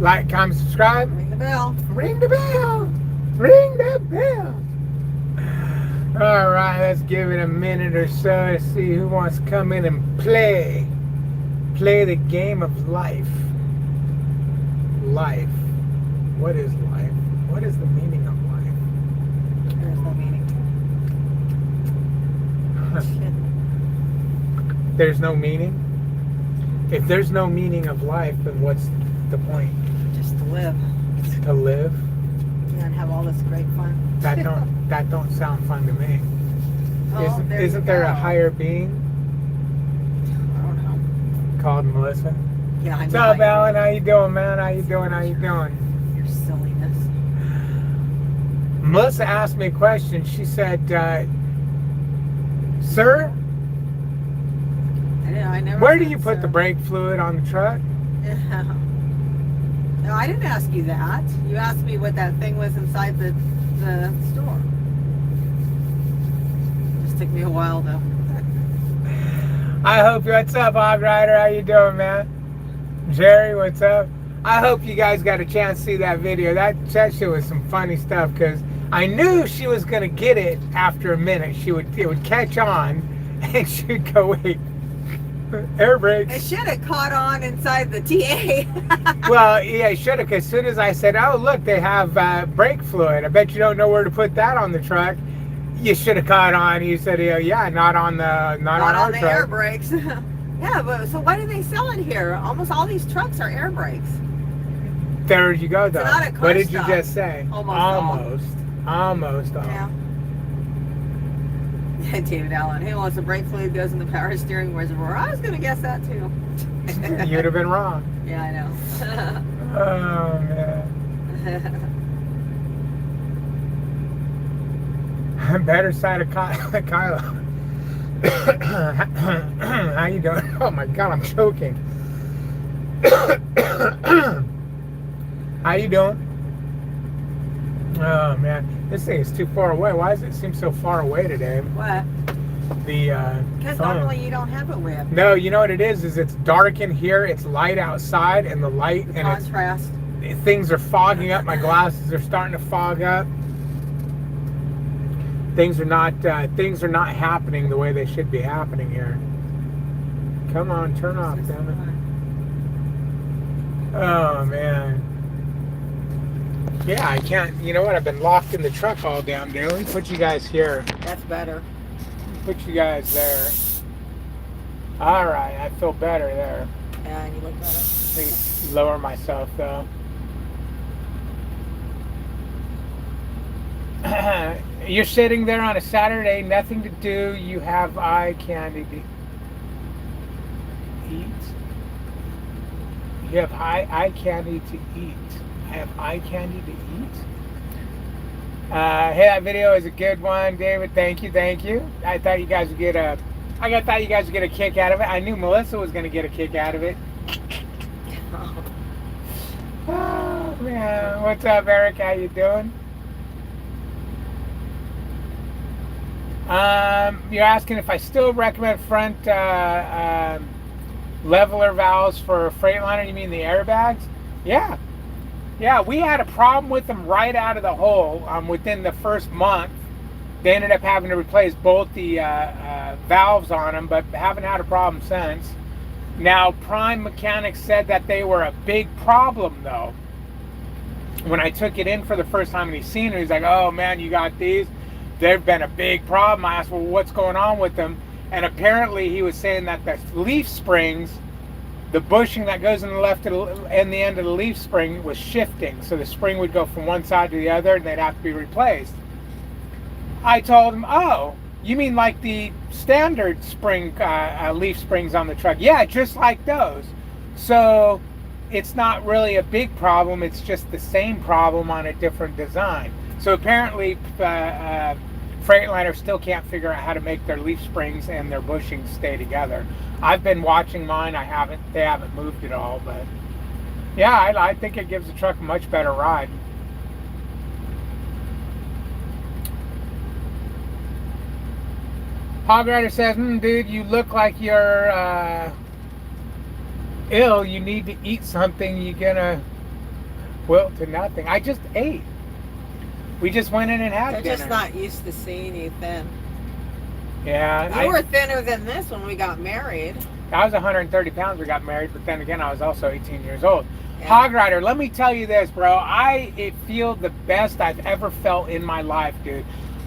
Like, comment, subscribe. Ring the bell. Ring the bell. Ring the bell. All right, let's give it a minute or so to see who wants to come in and play the game of life. Life. What is life? What is the meaning of life? There is no meaning. There's no meaning? If there's no meaning of life, then what's the point? Just to live. To live? Yeah, and have all this great fun. That don't sound fun to me. Oh, Isn't there a higher being I don't know. called Melissa? Yeah, I know. What's up, Alan? How you doing, man? How you doing? Your silliness. Melissa asked me a question. She said, "Sir, I never. where do you put the brake fluid on the truck?" Yeah. No, I didn't ask you that. You asked me what that thing was inside the store. Just took me a while though. I hope. What's up, Hog Rider? How you doing, man? Jerry, what's up? I hope you guys got a chance to see that video. That shit was some funny stuff because I knew she was gonna get it after a minute. It would catch on, and she'd go, "Wait, air brakes." It should have caught on inside the TA. Well, yeah, it should have. Because as soon as I said, "Oh, look, they have brake fluid. I bet you don't know where to put that on the truck." You should have caught on. You said, "Yeah, not on the not on our the truck." air brakes. Yeah, but so why do they sell it here? Almost all these trucks are air brakes. There you go, though. It's not a car What did stop. you just say? Almost all. Yeah. David Allen. Hey, well, the brake fluid goes in the power steering reservoir. I was going to guess that too. You'd have been wrong. Yeah, I know. Oh, man. Better side of Kylo. How you doing? Oh, my God, I'm choking. How you doing? Oh, man. This thing is too far away. Why does it seem so far away today? What? Because phone. normally you don't have it with. No, you know what it is it's dark in here, it's light outside, and the light The and contrast. things are fogging up. My glasses are starting to fog up. Things are not happening the way they should be happening here. Come on, turn off, damn it. Oh, man. Yeah, I can't. You know what? I've been locked in the truck all damn day. Let me put you guys here. That's better. Put you guys there. All right, I feel better there. Yeah, and you look better. Let me lower myself though. You're sitting there on a Saturday, nothing to do. You have eye candy to eat. You have eye candy to eat. I have eye candy to eat. Hey, that video is a good one, David. Thank you. I thought you guys would get a kick out of it. I knew Melissa was going to get a kick out of it. Oh man, what's up, Eric? How you doing? You're asking if I still recommend front leveler valves for a Freightliner. You mean the airbags? Yeah. Yeah, we had a problem with them right out of the hole within the first month. They ended up having to replace both the valves on them, but haven't had a problem since. Now, Prime Mechanics said that they were a big problem, though. When I took it in for the first time and he's seen it, he's like, "Oh, man, you got these? They've been a big problem." I asked, "Well, what's going on with them?" And apparently he was saying that the leaf springs, the bushing that goes in the left and the end of the leaf spring was shifting. So the spring would go from one side to the other and they'd have to be replaced. I told him, "Oh, you mean like the standard spring leaf springs on the truck?" Yeah, just like those. So it's not really a big problem. It's just the same problem on a different design. So apparently Freightliner still can't figure out how to make their leaf springs and their bushings stay together. I've been watching mine. They haven't moved at all, but yeah, I think it gives the truck a much better ride. Hog Rider says, "Dude, you look like you're ill. You need to eat something. You gonna Wilt to nothing. I just ate. We just went in and had They're dinner. just not used to seeing you thin. Yeah. You were thinner than this when we got married. I was 130 pounds when we got married, but then again, I was also 18 years old. Yeah. Hog Rider, let me tell you this, bro. It feel the best I've ever felt in my life, dude.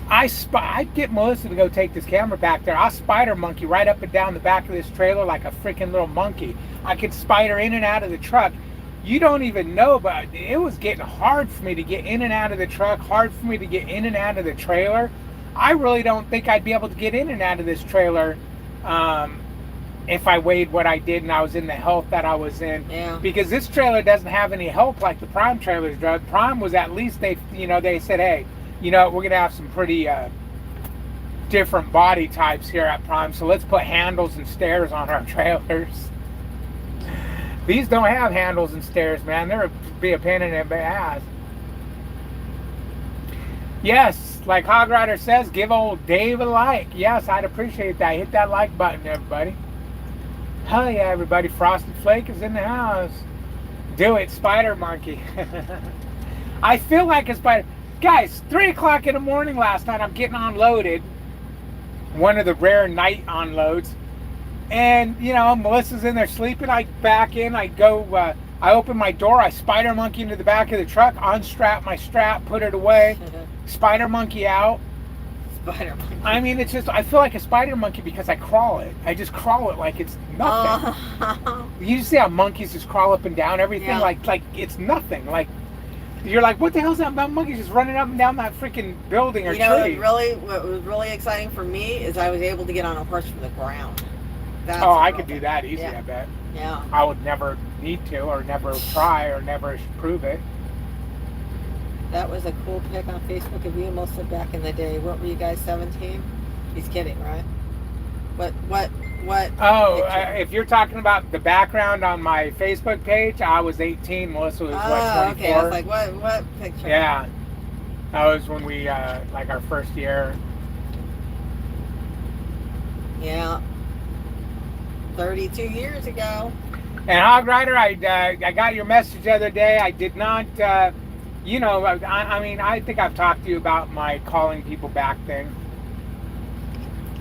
I'd get Melissa to go take this camera back there. I'll spider monkey right up and down the back of this trailer like a freaking little monkey. I could spider in and out of the truck. You don't even know, but it was getting hard for me to get in and out of the truck, hard for me to get in and out of the trailer. I really don't think I'd be able to get in and out of this trailer if I weighed what I did and I was in the health that I was in. Yeah. Because this trailer doesn't have any help like the Prime trailers do. Prime was at least, they said, hey, we're going to have some pretty different body types here at Prime, so let's put handles and stairs on our trailers. These don't have handles and stairs, man. They're be a pain in the ass. Yes, like Hog Rider says, give old Dave a like. Yes, I'd appreciate that. Hit that like button, everybody. Hell yeah, everybody. Frosted Flake is in the house. Do it, Spider Monkey. I feel like a spider. Guys, 3 o'clock in the morning last night, I'm getting unloaded. One of the rare night unloads. And, Melissa's in there sleeping. I back in. I go, I open my door. I spider monkey into the back of the truck. Unstrap my strap. Put it away. Spider monkey out. Spider monkey. I mean, it's just, I feel like a spider monkey because I crawl it. I just crawl it like it's nothing. You see how monkeys just crawl up and down everything? Yeah. Like it's nothing. Like, you're like, what the hell's that monkey just running up and down that freaking building or tree? What was really exciting for me is I was able to get on a horse from the ground. I could do that easy, yeah. I bet. Yeah. I would never need to, or never try, or never prove it. That was a cool pic on Facebook of you and Melissa back in the day. What were you guys, 17? He's kidding, right? What? Oh, if you're talking about the background on my Facebook page, I was 18. Melissa was, 24? Okay. I was like, what picture? Yeah. That was when we, like our first year. Yeah. 32 years ago. And Hog Rider, I got your message the other day. I did not, I mean, I think I've talked to you about my calling people back thing.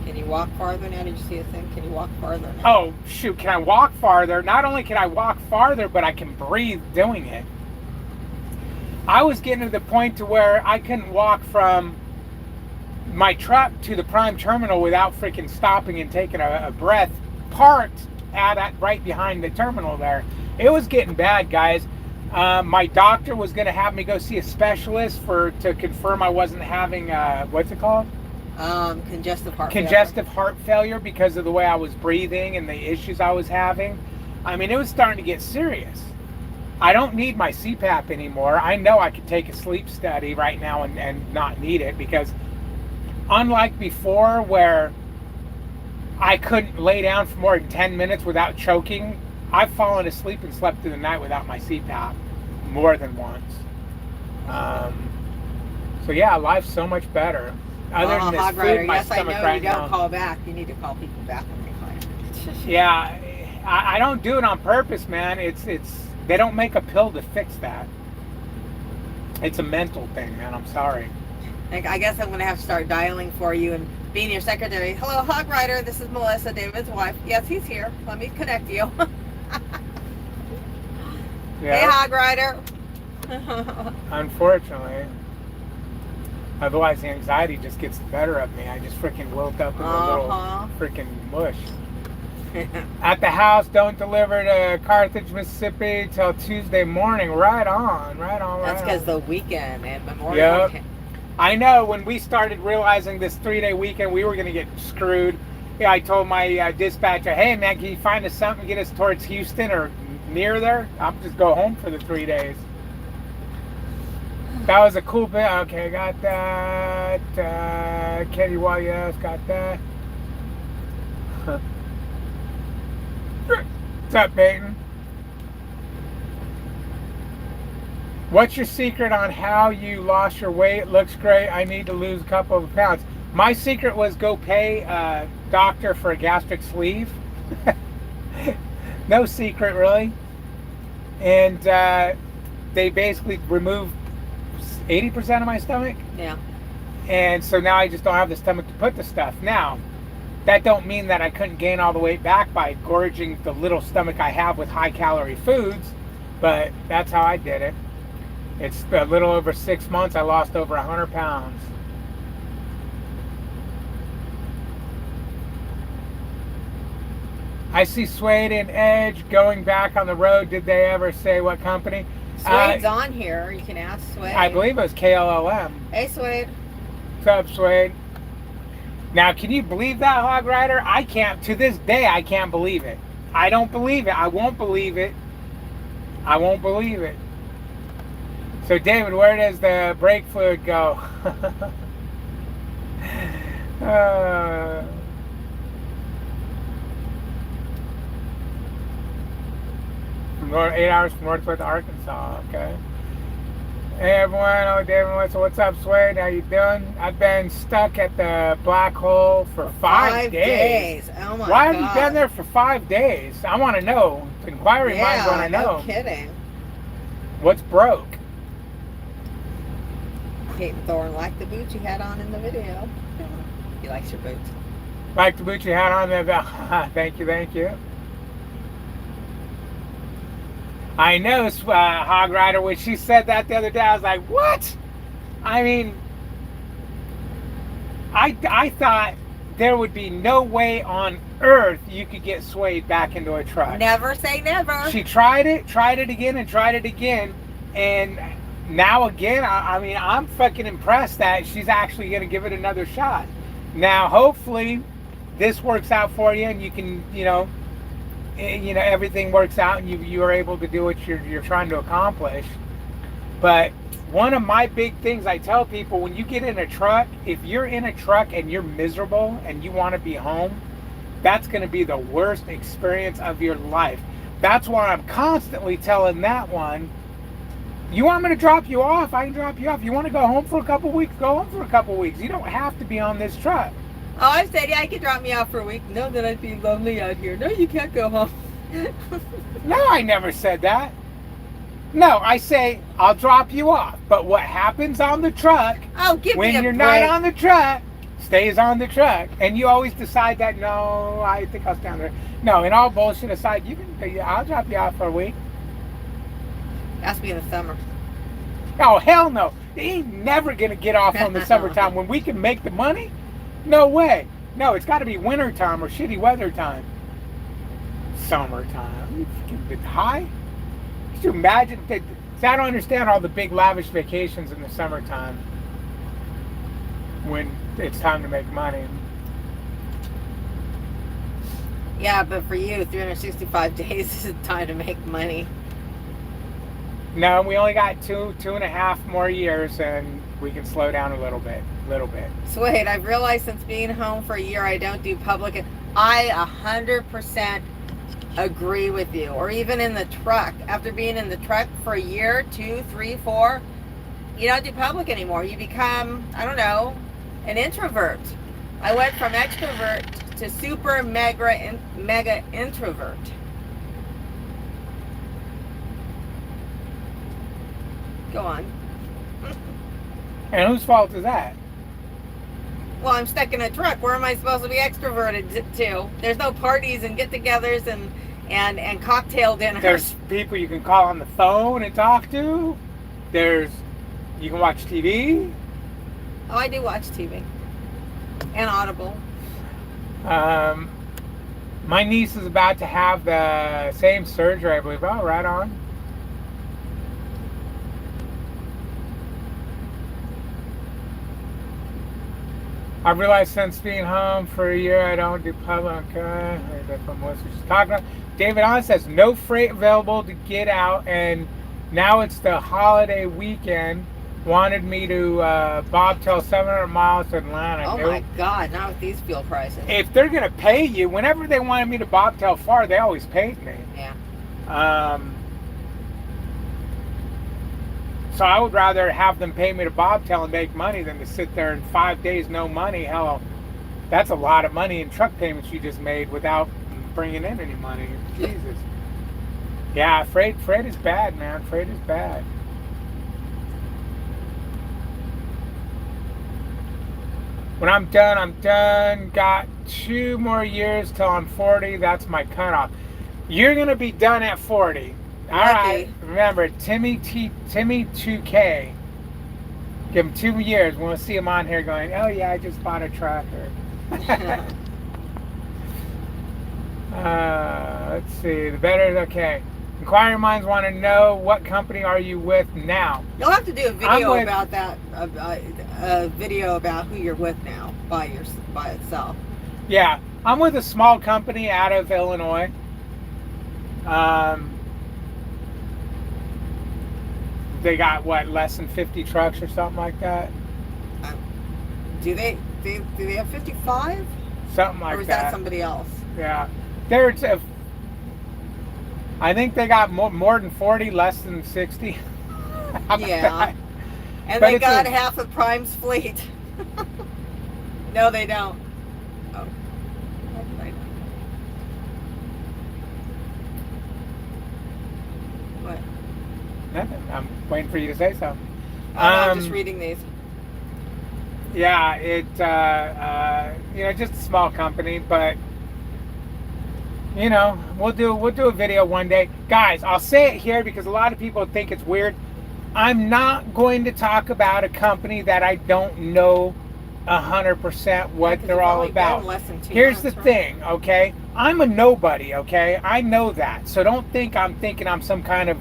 Can you walk farther now? Did you see a thing? Can you walk farther now? Oh, shoot. Can I walk farther? Not only can I walk farther, but I can breathe doing it. I was getting to the point to where I couldn't walk from my truck to the Prime terminal without freaking stopping and taking a breath, parked right behind the terminal there. It was getting bad, guys. My doctor was going to have me go see a specialist to confirm I wasn't having, what's it called? Congestive heart failure because of the way I was breathing and the issues I was having. I mean, it was starting to get serious. I don't need my CPAP anymore. I know I could take a sleep study right now and not need it, because unlike before where I couldn't lay down for more than 10 minutes without choking, I've fallen asleep and slept through the night without my CPAP more than once. So yeah, life's so much better. Other than this Hog food, Rider, my yes, I stomach know right you don't now. call back. You need to call people back when they call you. Yeah, I don't do it on purpose, man. It's they don't make a pill to fix that. It's a mental thing, man. I'm sorry. I guess I'm going to have to start dialing for you and being your secretary. Hello, Hog Rider. This is Melissa, David's wife. Yes, he's here. Let me connect you. Yeah. Hey, Hog Rider. Unfortunately. Otherwise, the anxiety just gets the better of me. I just freaking wilt up in a little freaking mush. At the house, don't deliver to Carthage, Mississippi till Tuesday morning. Right on. That's because the weekend and Memorial weekend. I know when we started realizing this 3-day weekend, we were going to get screwed. Yeah, I told my dispatcher, hey, man, can you find us something to get us towards Houston or near there? I'll just go home for the 3 days. That was a cool bit. Okay, got that. Kenny Wayas got that. What's up, Peyton? What's your secret on how you lost your weight? Looks great. I need to lose a couple of pounds. My secret was go pay a doctor for a gastric sleeve. No secret, really. And they basically removed 80% of my stomach. Yeah. And so now I just don't have the stomach to put the stuff. Now, that don't mean that I couldn't gain all the weight back by gorging the little stomach I have with high-calorie foods, but that's how I did it. It's a little over 6 months. I lost over 100 pounds. I see Suede and Edge going back on the road. Did they ever say what company? Suede's on here. You can ask Suede. I believe it was KLLM. Hey, Suede. What's up, Suede? Now, can you believe that, Hog Rider? I can't. To this day, I can't believe it. I don't believe it. I won't believe it. I won't believe it. So, David, where does the brake fluid go? 8 hours from Northwest Arkansas. Okay. Hey everyone, oh David, so what's up, Suede? How you doing? I've been stuck at the black hole for 5 days. Oh my Why God. have you been there for 5 days? I want to know. Inquiry minds want to know. No kidding. What's broke? Peyton Thorne liked the boots you had on in the video. He likes your boots. Like the boots you had on there. Thank you, thank you. I know, Hog Rider, when she said that the other day, I was like, what? I mean, I thought there would be no way on earth you could get Suede back into a truck. Never say never. She tried it again, and now again, I mean, I'm fucking impressed that she's actually going to give it another shot. Now, hopefully, this works out for you, and you can, everything works out and you are able to do what you're trying to accomplish. But one of my big things I tell people, when you get in a truck, if you're in a truck and you're miserable and you want to be home, that's going to be the worst experience of your life. That's why I'm constantly telling that one, you want me to drop you off? I can drop you off. You want to go home for a couple weeks? Go home for a couple weeks. You don't have to be on this truck. Oh, I said, yeah, you could drop me off for a week. No, then I'd be lonely out here. No, you can't go home. No, I never said that. No, I say, I'll drop you off. But what happens on the truck, oh, give me a when you're break. not on the truck, stays on the truck. And you always decide that, no, I think I'll stand there. No, and all bullshit aside, I'll drop you off for a week. Has to be in the summer. Oh, hell no. They ain't never going to get off on the summertime when we can make the money. No way. No, it's got to be winter time or shitty weather time. Summertime. You fucking bit high. Could you imagine? See, I don't understand all the big lavish vacations in the summertime when it's time to make money. Yeah, but for you, 365 days is the time to make money. No, we only got two and a half more years, and we can slow down a little bit. Suede, I've realized since being home for a year, I don't do public. I 100% agree with you. Or even in the truck. After being in the truck for a year, 2, 3, 4, you don't do public anymore. You become, I don't know, an introvert. I went from extrovert to super mega introvert. Go on. And whose fault is that? Well, I'm stuck in a truck. Where am I supposed to be extroverted to? There's no parties and get-togethers and cocktail dinners. There's people you can call on the phone and talk to. You can watch TV. Oh, I do watch TV. And Audible. My niece is about to have the same surgery, I believe. Oh, right on. I've realized since being home for a year, I don't do public. That's what Melissa was talking about. David on says no freight available to get out, and now it's the holiday weekend. Wanted me to bobtail 700 miles to Atlanta. Oh my God! Not with these fuel prices. If they're gonna pay you, whenever they wanted me to bobtail far, they always paid me. Yeah. So I would rather have them pay me to bobtail and make money than to sit there in 5 days no money. Hell, that's a lot of money in truck payments you just made without bringing in any money. Jesus. Yeah, freight is bad, man. Freight is bad. When I'm done, I'm done. Got 2 more years till I'm 40. That's my cutoff. You're gonna be done at 40. All right. Lucky. Remember, Timmy 2K. Give him 2 years. We'll see him on here going, "Oh yeah, I just bought a truck." Let's see. The better. Okay. Inquiring minds want to know, what company are you with now? You'll have to do a video about that. A video about who you're with now by itself. Yeah, I'm with a small company out of Illinois. They got what, less than 50 trucks or something like that? Do they have 55? Something like that. Or is that somebody else? Yeah, I think they got more than 40, less than 60. Yeah, and But they got half of Prime's fleet. No, they don't. Oh, what? Nothing. I'm waiting for you to say so. I'm just reading these. Yeah, just a small company, but we'll do a video one day. Guys, I'll say it here because a lot of people think it's weird. I'm not going to talk about a company that I don't know 100% what they're all about. Here's the thing, okay? I'm a nobody, okay? I know that. So don't think I'm thinking I'm some kind of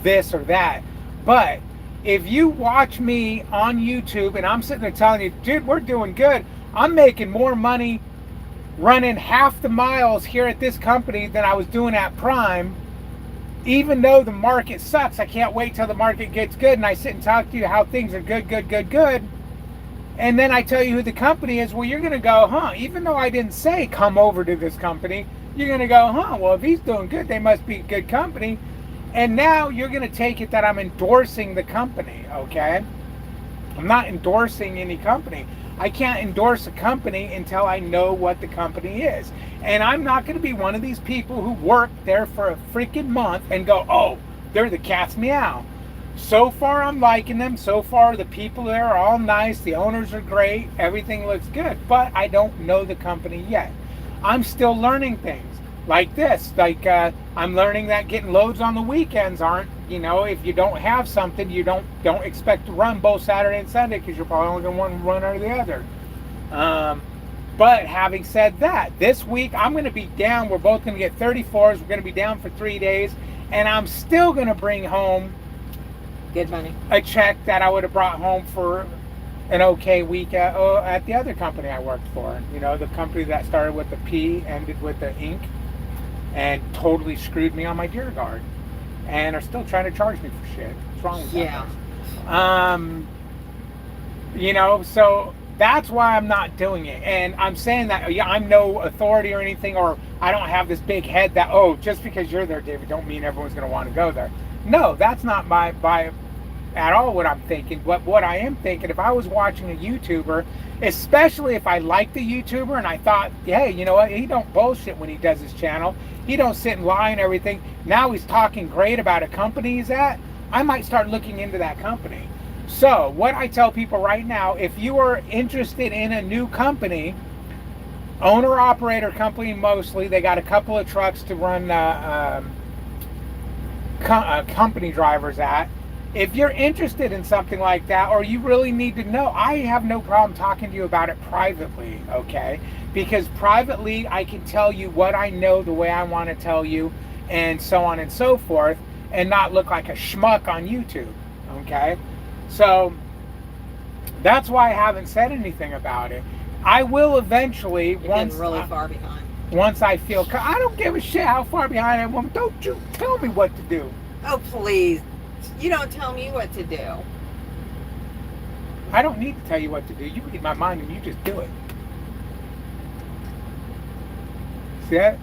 this or that. But if you watch me on YouTube and I'm sitting there telling you, dude, we're doing good. I'm making more money running half the miles here at this company than I was doing at Prime. Even though the market sucks, I can't wait till the market gets good and I sit and talk to you how things are good. And then I tell you who the company is. Well, you're going to go, huh? Even though I didn't say come over to this company, you're going to go, huh? Well, if he's doing good, they must be a good company. And now you're going to take it that I'm endorsing the company, okay? I'm not endorsing any company. I can't endorse a company until I know what the company is. And I'm not going to be one of these people who work there for a freaking month and go, oh, they're the cat's meow. So far, I'm liking them. So far, the people there are all nice. The owners are great. Everything looks good. But I don't know the company yet. I'm still learning things like this. I'm learning that getting loads on the weekends aren't, if you don't have something, you don't expect to run both Saturday and Sunday because you're probably only going to want to run or the other. But having said that, this week I'm going to be down. We're both going to get 34s. We're going to be down for 3 days. And I'm still going to bring home good money, a check that I would have brought home for an okay week at the other company I worked for. The company that started with the P, ended with the Inc., and totally screwed me on my deer guard. And are still trying to charge me for shit. What's wrong with that? Yeah. So that's why I'm not doing it. And I'm saying that, I'm no authority or anything, or I don't have this big head that, just because you're there, David, don't mean everyone's going to want to go there. No, that's not at all what I'm thinking. What I am thinking, if I was watching a YouTuber, especially if I like the YouTuber and I thought, hey, you know what, he don't bullshit when he does his channel. He don't sit and lie and everything. Now he's talking great about a company he's at. I might start looking into that company. So what I tell people right now, if you are interested in a new company, owner-operator company mostly, they got a couple of trucks to run company drivers at. If you're interested in something like that, or you really need to know, I have no problem talking to you about it privately, okay? Because privately, I can tell you what I know the way I want to tell you, and so on and so forth, and not look like a schmuck on YouTube, okay? So that's why I haven't said anything about it. I will eventually, far behind. Once I feel, I don't give a shit how far behind I am. Don't you tell me what to do. Oh, please. You don't tell me what to do. I don't need to tell you what to do. You read my mind and you just do it. See that?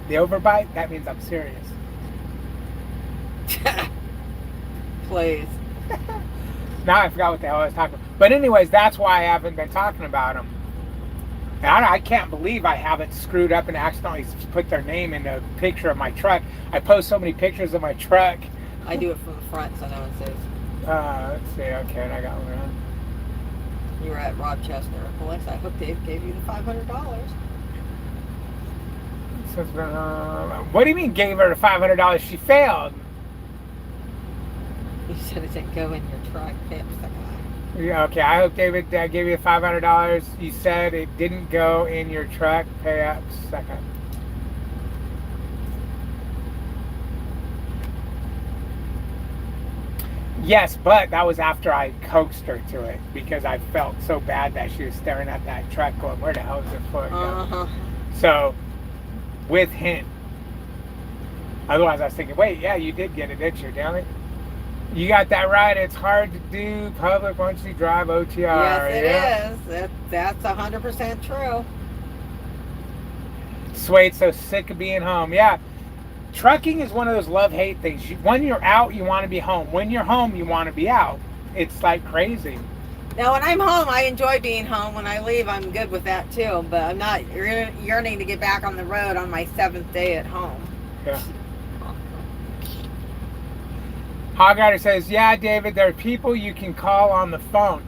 The overbite? That means I'm serious. Please. Now I forgot what the hell I was talking about. But anyways, that's why I haven't been talking about them. And I can't believe I haven't screwed up and accidentally put their name in a picture of my truck. I post so many pictures of my truck. I do it from the front so no one says. Let's see. Okay, I got one. You were at Rochester. Well, Alexa, I hope Dave gave you the $500. What do you mean gave her the $500? She failed. You said it didn't go in your truck. Pay up the guy. Yeah, okay. I hope David gave you the $500. You said it didn't go in your truck. Pay up second. Yes, but that was after I coaxed her to it because I felt so bad that she was staring at that truck going, where the hell is it for? Uh-huh. So, with hint. Otherwise, I was thinking, wait, yeah, you did get it, didn't you, damn it? You got that right. It's hard to do public once you drive OTR. Yes, it is. That's 100% true. Swayed so sick of being home. Yeah. Trucking is one of those love-hate things. When you're out, you want to be home. When you're home, you want to be out. It's like crazy. Now, when I'm home, I enjoy being home. When I leave, I'm good with that too. But I'm not yearning to get back on the road on my 7th day at home. Yeah. Hog Rider says, yeah, David, there are people you can call on the phone.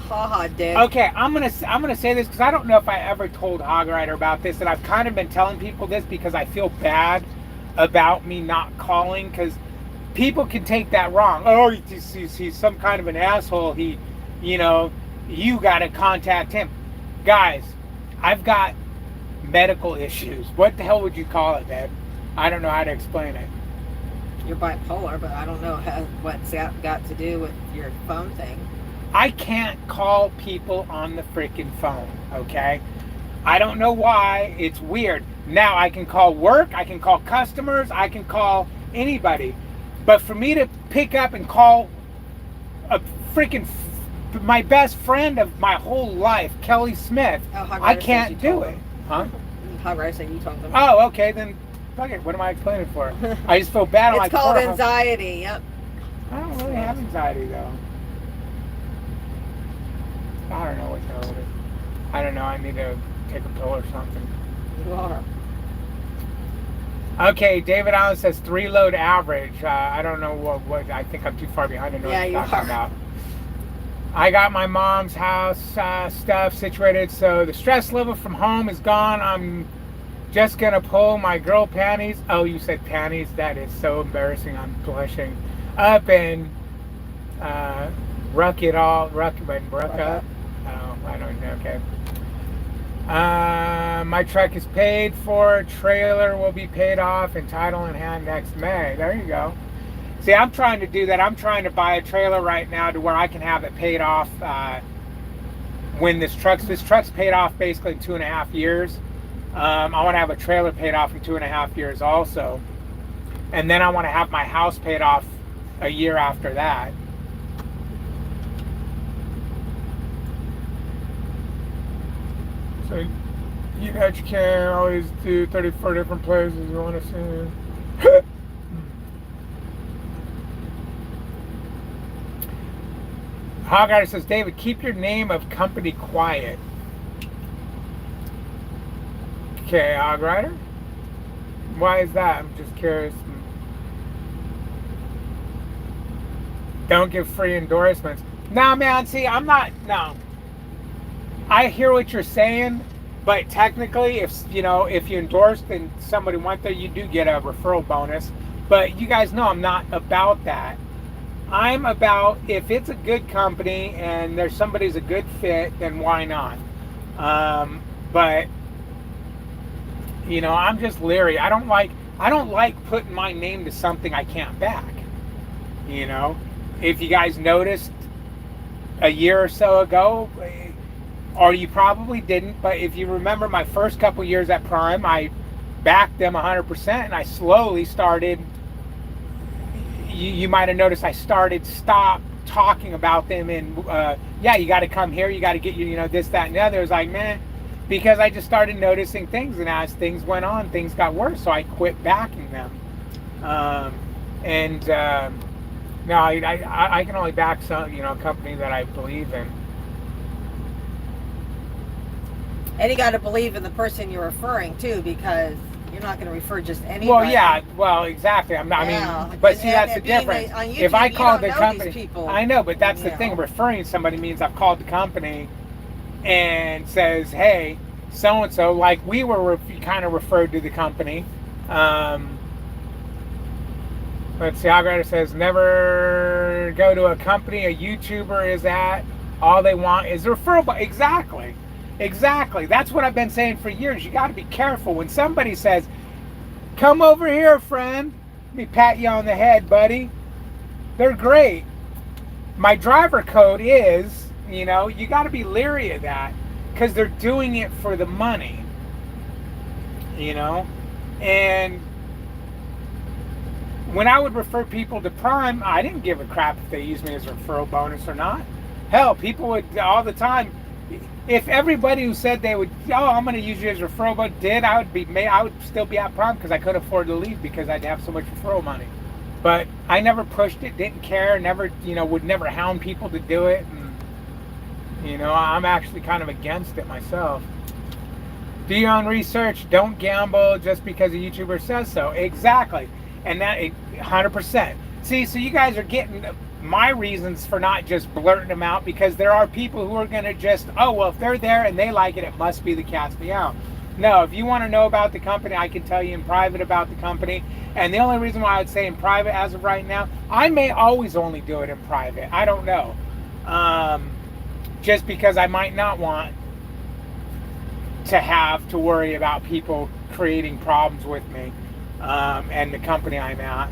Haha, Dave. Okay, I'm gonna say this because I don't know if I ever told Hog Rider about this, and I've kind of been telling people this because I feel bad about me not calling, because people can take that wrong. Oh, he's some kind of an asshole. You got to contact him. Guys, I've got medical issues. What the hell would you call it, man? I don't know how to explain it. You're bipolar, but I don't know what's that got to do with your phone thing. I can't call people on the freaking phone, okay? I don't know why. It's weird. Now I can call work, I can call customers, I can call anybody. But for me to pick up and call a freaking my best friend of my whole life, Kelly Smith, I can't do it. Huh? Hog Rider said you told them. Oh, okay, then fuck it. What am I explaining for? I just feel bad. It's called anxiety. Yep. I don't really have anxiety though. I don't know what the hell it is. I don't know. I need to take a pill or something. You are. Okay, David Allen says 3-load average. I don't know what. I think I'm too far behind to know what you're talking about. I got my mom's house stuff situated, so the stress level from home is gone. I'm just gonna pull my girl panties. Oh, you said panties? That is so embarrassing. I'm blushing. Up and ruck up. Oh, I don't know. Okay. My truck is paid for. Trailer will be paid off and title in hand next May. There you go. See, I'm trying to do that. I'm trying to buy a trailer right now to where I can have it paid off when this truck's paid off basically in 2.5 years. I want to have a trailer paid off in 2.5 years also. And then I want to have my house paid off a year after that. So, you can't always do 34 different places you want to see. Hog Rider says, David, keep your name of company quiet. Okay, Hog Rider. Why is that? I'm just curious. Don't give free endorsements. No, man, see, I'm not, no. I hear what you're saying, but technically, if you endorsed and somebody went there, you do get a referral bonus. But you guys know I'm not about that. I'm about, if it's a good company and there's somebody's a good fit, then why not? But I'm just leery. I don't like putting my name to something I can't back. If you guys noticed a year or so ago, or you probably didn't, but if you remember my first couple years at Prime, I backed them 100%, and I slowly started. You might have noticed I stopped talking about them, and you got to come here, you got to get this, that, and the other. It was like, man, because I just started noticing things, and as things went on, things got worse, so I quit backing them. No, I can only back some, a company that I believe in. And you got to believe in the person you're referring to, because you're not going to refer just anybody. Well, yeah, exactly. I'm not. Yeah. I mean, but see, that's the difference. YouTube, if I call the company, people. I know, but that's the thing. Referring somebody means I've called the company and says, hey, so and so, like we were kind of referred to the company. Let's see, Hog Rider says, never go to a company a YouTuber is at. All they want is a referral. Exactly. That's what I've been saying for years. You got to be careful. When somebody says, come over here, friend. Let me pat you on the head, buddy. They're great. My driver code is, you got to be leery of that because they're doing it for the money. And when I would refer people to Prime, I didn't give a crap if they used me as a referral bonus or not. Hell, people would all the time. If everybody who said they would, I'm going to use you as a referral bonus did, I would still be at Prime because I couldn't afford to leave because I'd have so much referral money. But I never pushed it, didn't care, never, would never hound people to do it. And, I'm actually kind of against it myself. Do your own research. Don't gamble just because a YouTuber says so. Exactly. And that 100%. See, so you guys are getting my reasons for not just blurting them out because there are people who are going to just, if they're there and they like it, it must be the cat's meow. No, if you want to know about the company, I can tell you in private about the company. And the only reason why I would say in private as of right now, I may always only do it in private. I don't know. Just because I might not want to have to worry about people creating problems with me. And the company I'm at.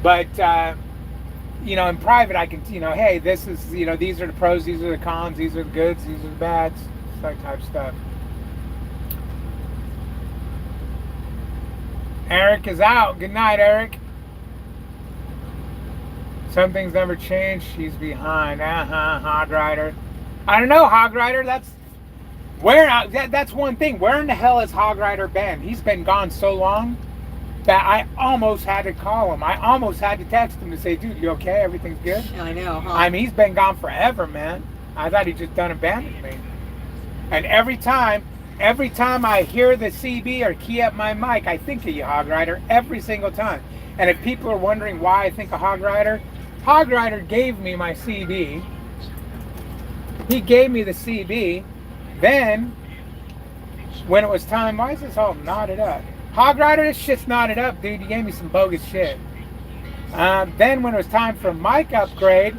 But in private I can, hey, this is, these are the pros, these are the cons, these are the goods, these are the bads, that type of stuff. Eric is out. Good night, Eric. Some things never change. She's behind. Hog Rider. I don't know, Hog Rider. That's one thing. Where in the hell has Hog Rider been? He's been gone so long that I almost had to call him. I almost had to text him to say, dude, you okay? Everything's good? Yeah, I know, huh? I mean, he's been gone forever, man. I thought he just done abandoned me. And every time I hear the CB or key up my mic, I think of you, Hog Rider, every single time. And if people are wondering why I think of Hog Rider gave me my CB. He gave me the CB. Then, when it was time, why is this all knotted up? Hog Rider, this shit's knotted up, dude. You gave me some bogus shit. Then, when it was time for mic upgrade,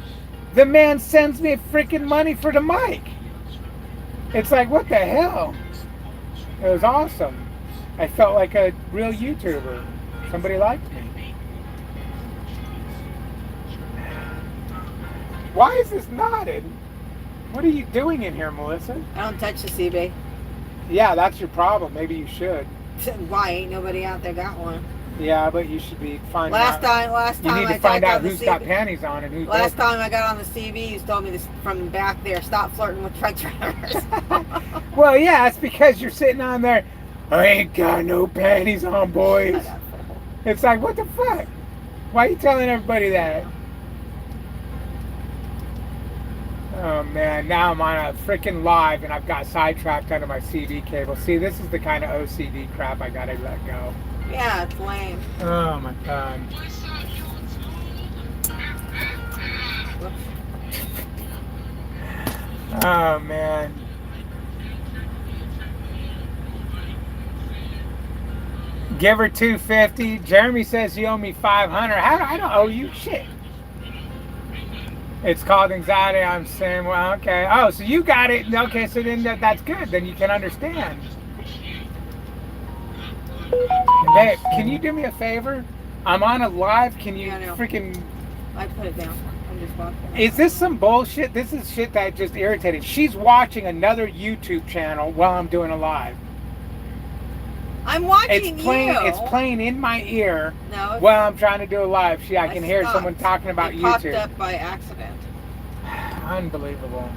the man sends me freaking money for the mic. It's like, what the hell? It was awesome. I felt like a real YouTuber. Somebody liked me. Why is this knotted? What are you doing in here, Melissa? I don't touch the CB. Yeah, that's your problem. Maybe you should. Why? Ain't nobody out there got one. Yeah, but you should be finding out. Last time you need to find out who's got panties on and who doesn't. Last time I got on the CB, you told me this from back there, stop flirting with truck drivers. Well, yeah, it's because you're sitting on there, I ain't got no panties on, boys. It's like, what the fuck? Why are you telling everybody that? Oh man, now I'm on a freaking live and I've got sidetracked under my CD cable. See, this is the kind of OCD crap I gotta let go. Yeah, it's lame. Oh my god. Oh man. Give her $250. Jeremy says you owe me $500. I don't owe you shit. It's called anxiety. I'm saying, well, okay. Oh, so you got it. Okay, so then that's good. Then you can understand. Babe, can you do me a favor? I'm on a live. Can you freaking... I put it down. I'm just walking. Is this some bullshit? This is shit that just irritated. She's watching another YouTube channel while I'm doing a live. I'm watching It's playing in my ear while I'm trying to do a live. I can hear someone talking about YouTube. It popped up by accident. Unbelievable.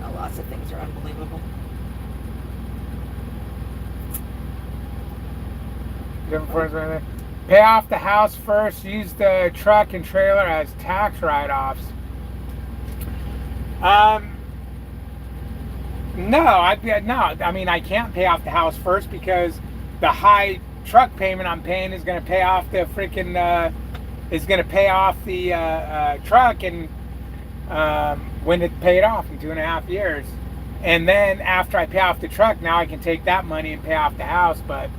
Oh, lots of things are unbelievable. Pay off the house first. Use the truck and trailer as tax write-offs. No. I mean, I can't pay off the house first because the high truck payment I'm paying is going to pay off the freaking truck, and when it's paid off in 2.5 years. And then after I pay off the truck, now I can take that money and pay off the house. But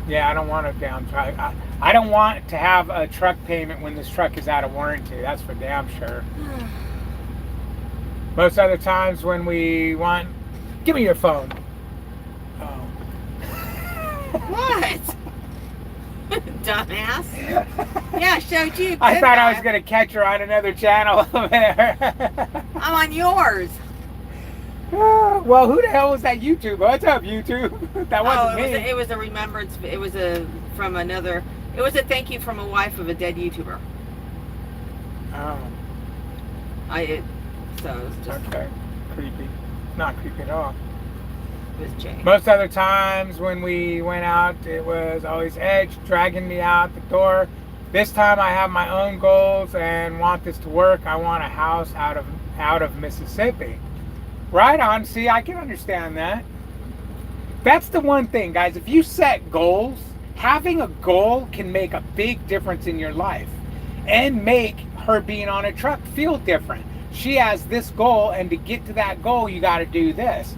yeah, I don't want a damn truck. I don't want to have a truck payment when this truck is out of warranty. That's for damn sure. Most other times when we want, give me your phone. Oh. What? Dumbass. Yeah, I showed you. I thought I was going to catch her on another channel over there. I'm on yours. Well, who the hell was that YouTuber? What's up, YouTube? That wasn't me. It was a remembrance. It was a thank you from a wife of a dead YouTuber. Oh. So it was just... Okay. Creepy. Not creepy at all. It was Jay. Most other times when we went out, it was always Edge dragging me out the door. This time I have my own goals and want this to work. I want a house out of Mississippi. Right on. See, I can understand that. That's the one thing, guys. If you set goals, having a goal can make a big difference in your life and make her being on a truck feel different. She has this goal, and to get to that goal, you got to do this.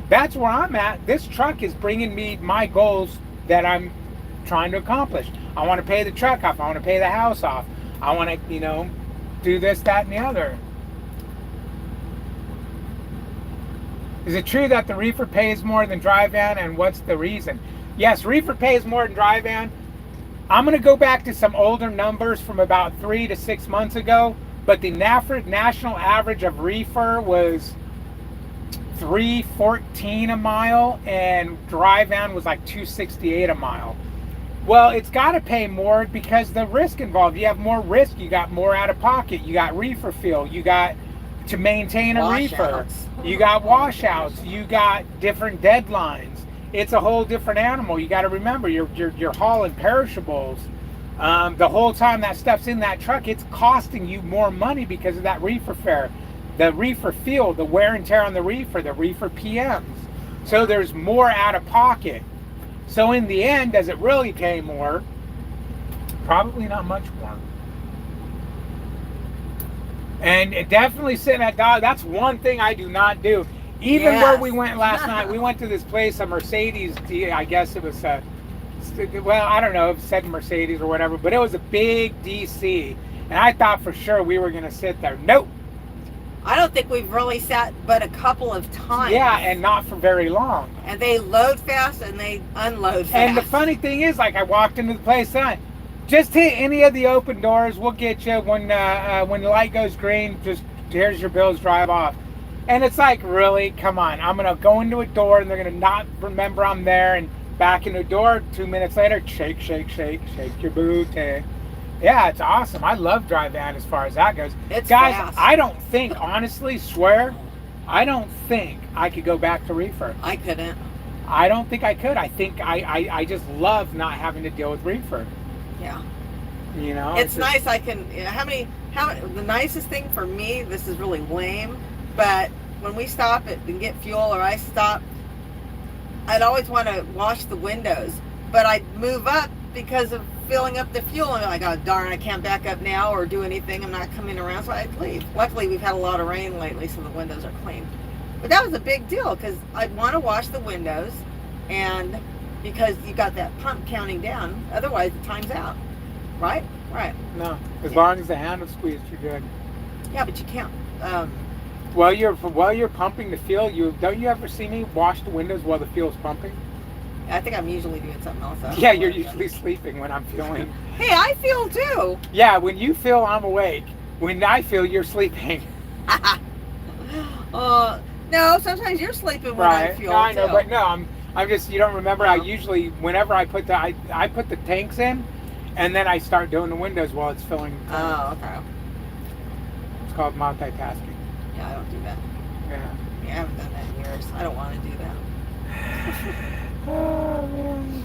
That's where I'm at. This truck is bringing me my goals that I'm trying to accomplish. I want to pay the truck off. I want to pay the house off. I want to, do this, that, and the other. Is it true that the reefer pays more than dry van, and what's the reason? Yes, reefer pays more than dry van. I'm going to go back to some older numbers from about 3 to 6 months ago, but the national average of reefer was $3.14 a mile, and dry van was like $2.68 a mile. Well, it's got to pay more because the risk involved. You have more risk. You got more out of pocket. You got reefer fuel. You got to maintain a reefer. You got washouts. You got different deadlines. It's a whole different animal. You got to remember, you're hauling perishables. The whole time that stuff's in that truck, it's costing you more money because of that reefer fare, the reefer fuel, the wear and tear on the reefer PMs. So there's more out of pocket. So in the end, does it really pay more? Probably not much more. And it definitely sitting at dog. That's one thing I do not do. Even where we went last night, we went to this place, a Mercedes. I guess it was well, I don't know if it said Mercedes or whatever, but it was a big DC, and I thought for sure we were going to sit there. Nope. I don't think we've really sat but a couple of times. Yeah, and not for very long. And they load fast and they unload fast. And the funny thing is, like, I walked into the place and just hit any of the open doors. We'll get you when the light goes green. Just here's your bills. Drive off. And it's like, really, come on. I'm gonna go into a door and they're gonna not remember I'm there, and back in the door 2 minutes later, shake your booty. Yeah, it's awesome. I love dry van as far as that goes. It's guys, fast. I don't think, honestly, swear, I don't think I could go back to reefer. I couldn't. I don't think I could. I think I just love not having to deal with reefer. Yeah. It's just nice. I can. The nicest thing for me, this is really lame, but when we stop and get fuel, or I stop, I'd always want to wash the windows, but I'd move up because of filling up the fuel, and I'm like, oh darn, I can't back up now or do anything. I'm not coming around, so I'd leave. Luckily, we've had a lot of rain lately, so the windows are clean. But that was a big deal because I'd want to wash the windows, and because you got that pump counting down, otherwise the time's out. Right? No, as long as the handle's squeezed, you're good. Yeah, but you can't. While you're pumping the fuel, don't you ever see me wash the windows while the fuel's pumping? I think I'm usually doing something else. Yeah, you're usually sleeping when I'm fueling. Hey, I feel too. Yeah, when you feel, I'm awake. When I feel, you're sleeping. No, sometimes you're sleeping when I feel. No, I know, too. but no, I'm just, you don't remember. I usually, whenever I put I put the tanks in, and then I start doing the windows while it's filling. Oh, okay. It's called multitasking. Yeah, I don't do that. Yeah. I haven't done that in years. I don't want to do that. Oh, man.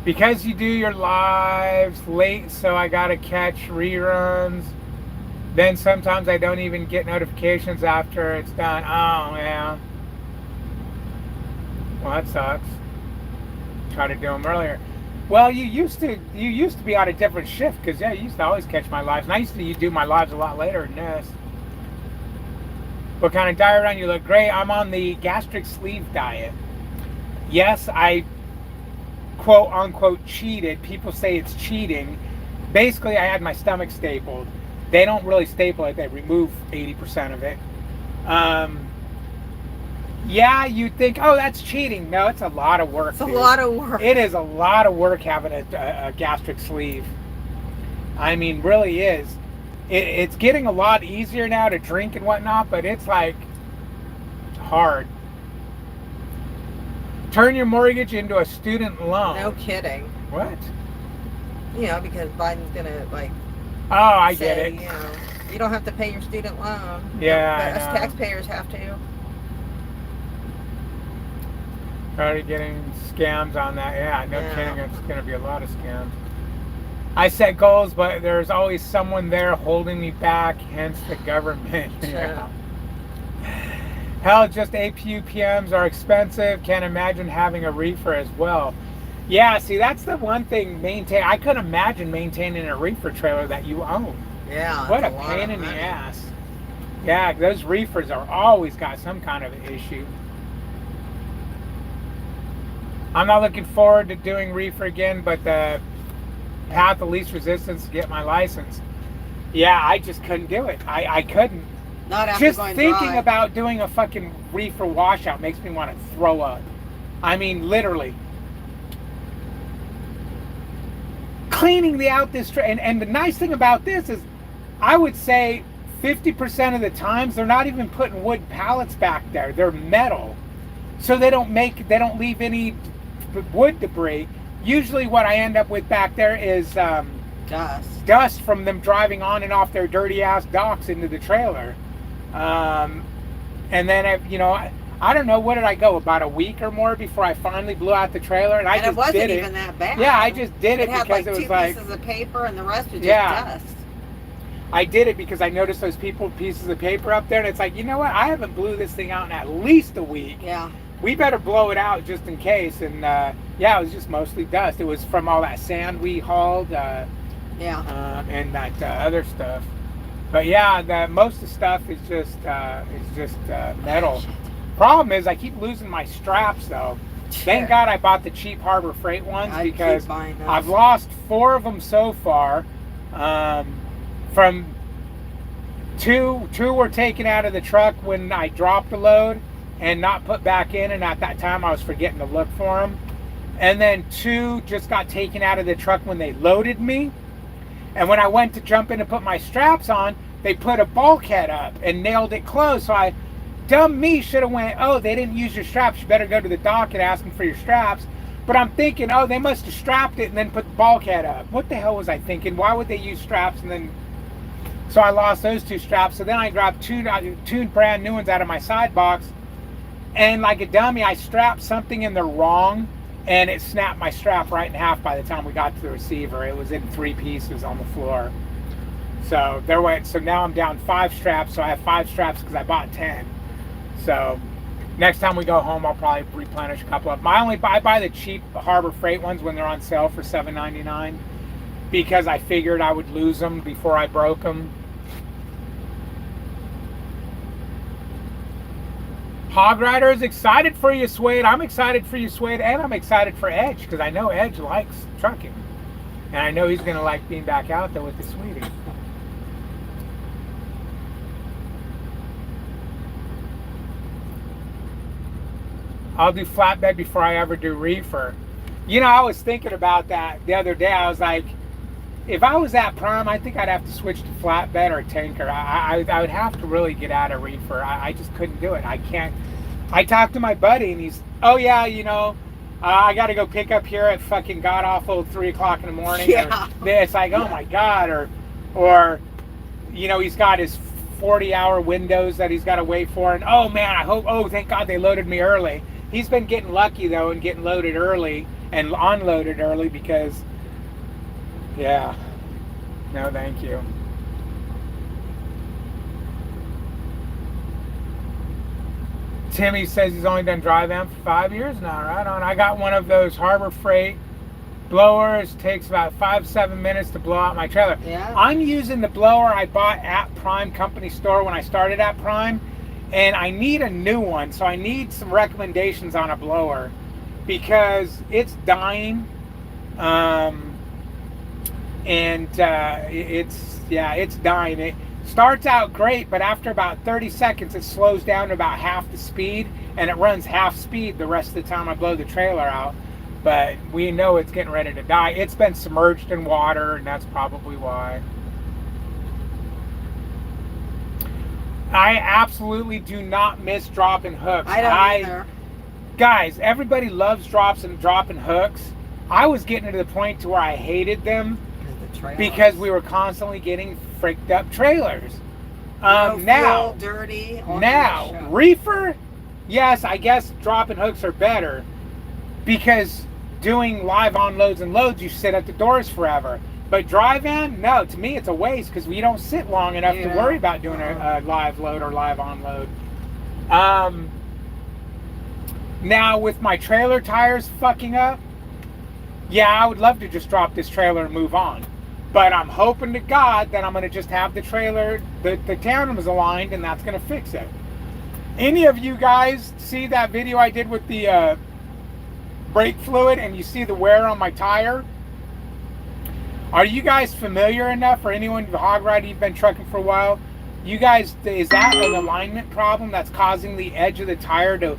Because you do your lives late, so I gotta catch reruns. Then sometimes I don't even get notifications after it's done. Oh, yeah. Well, that sucks. Try to do them earlier. Well, you used to be on a different shift because yeah, you used to always catch my lives, and I used to do my lives a lot later than this. What kind of diet on? You look great. I'm on the gastric sleeve diet. Yes, I quote unquote cheated. People say it's cheating. Basically, I had my stomach stapled. They don't really staple it. They remove 80% of it. Yeah, you'd think, oh, that's cheating. No, it's a lot of work. It's a lot of work. It is a lot of work having a gastric sleeve. I mean, really is. It's getting a lot easier now to drink and whatnot, but it's like hard. Turn your mortgage into a student loan. No kidding. What? You know, because Biden's gonna like. Oh, I say, get it. You know, you don't have to pay your student loan. Yeah, but I us know. taxpayers have to. Already getting scams on that. Yeah, no Yeah. kidding. It's going to be a lot of scams. I set goals, but there's always someone there holding me back, hence the government. Yeah. Hell, just APUPMs are expensive. Can't imagine having a reefer as well. Yeah, see, that's the one thing. I couldn't imagine maintaining a reefer trailer that you own. Yeah. What a lot pain of in the money. ass. Yeah, those reefers are always got some kind of issue. I'm not looking forward to doing reefer again, but the path of least resistance to get my license. Yeah, I just couldn't do it. I couldn't. Not after Just going thinking dry. about doing a fucking reefer washout makes me want to throw up. I mean, literally. Cleaning and the nice thing about this is, I would say 50% of the times they're not even putting wood pallets back there. They're metal. So they don't leave any wood debris. Usually what I end up with back there is dust from them driving on and off their dirty ass docks into the trailer. And then I don't know, what did I go, about a week or more before I finally blew out the trailer, and I just it wasn't did it. even that bad. Yeah, I just did it had because like it was two like pieces of paper and the rest was just dust. I did it because I noticed those pieces of paper up there, and it's like, you know what? I haven't blew this thing out in at least a week. Yeah. We better blow it out just in case. And yeah, it was just mostly dust. It was from all that sand we hauled. And that other stuff. But yeah, most of the stuff is just metal. Problem is, I keep losing my straps though. Thank God I bought the cheap Harbor Freight ones, because I've lost 4 of them so far. From two were taken out of the truck when I dropped the load and not put back in, and at that time I was forgetting to look for them. And then 2 just got taken out of the truck when they loaded me. And when I went to jump in to put my straps on, they put a bulkhead up and nailed it closed. So dumb me should have went, oh, they didn't use your straps, you better go to the dock and ask them for your straps. But I'm thinking, oh, they must have strapped it and then put the bulkhead up. What the hell was I thinking? Why would they use straps? And then, so I lost those 2 straps. So then I grabbed two brand new ones out of my side box. And like a dummy, I strapped something in there wrong, and it snapped my strap right in half by the time we got to the receiver. It was in 3 pieces on the floor. So so now I'm down 5 straps. So I have 5 straps because I bought 10. So next time we go home, I'll probably replenish a couple of them. I buy the cheap Harbor Freight ones when they're on sale for $7.99, because I figured I would lose them before I broke them. Hog Rider is excited for you, Suede. I'm excited for you, Suede, and I'm excited for Edge, because I know Edge likes trucking. And I know he's going to like being back out there with the sweetie. I'll do flatbed before I ever do reefer. You know, I was thinking about that the other day. I was like, if I was that prime, I think I'd have to switch to flatbed or tanker. I would have to really get out of reefer. I just couldn't do it. I can't. I talked to my buddy, and he's, oh yeah, I got to go pick up here at fucking god awful 3 o'clock in the morning. Yeah. It's like, oh my God, or he's got his 40-hour windows that he's got to wait for, and oh man, thank God they loaded me early. He's been getting lucky though and getting loaded early and unloaded early because, yeah, no thank you. Timmy says he's only done dry van for 5 years now. Right on. I got one of those Harbor Freight Blowers takes about 5-7 minutes to blow out my trailer. Yeah. I'm using the blower I bought at Prime Company Store when I started at Prime, and I need a new one, so I need some recommendations on a blower because it's dying, it's dying. It starts out great, but after about 30 seconds, it slows down to about half the speed, and it runs half speed the rest of the time I blow the trailer out. But we know it's getting ready to die. It's been submerged in water, and that's probably why. I absolutely do not miss dropping hooks. I don't either. Guys, everybody loves dropping hooks. I was getting to the point to where I hated them because we were constantly getting fricked up trailers. Now, dirty. Now, reefer, yes, I guess dropping hooks are better because doing live unloads and loads, you sit at the doors forever. But drive-in, no, to me it's a waste because we don't sit long enough to worry about doing a live load or live unload. Now with my trailer tires fucking up, yeah, I would love to just drop this trailer and move on. But I'm hoping to God that I'm going to just have the trailer, the tandem is aligned, and that's going to fix it. Any of you guys see that video I did with the brake fluid and you see the wear on my tire? Are you guys familiar enough, or anyone with Hog Rider, you've been trucking for a while, you guys, is that an alignment problem that's causing the edge of the tire to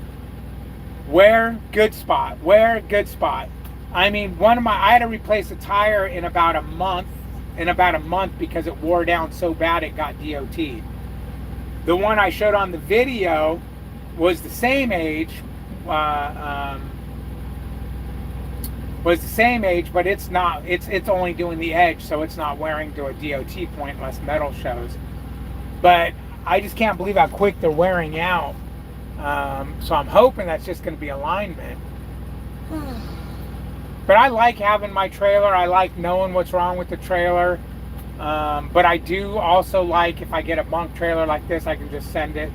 wear? Good spot. I mean, I had to replace a tire in about a month because it wore down so bad it got DOT'd. The one I showed on the video was the same age, but it's not. It's only doing the edge, so it's not wearing to a DOT point unless metal shows. But I just can't believe how quick they're wearing out. So I'm hoping that's just going to be alignment. But I like having my trailer. I like knowing what's wrong with the trailer. But I do also like, if I get a bunk trailer like this, I can just send it,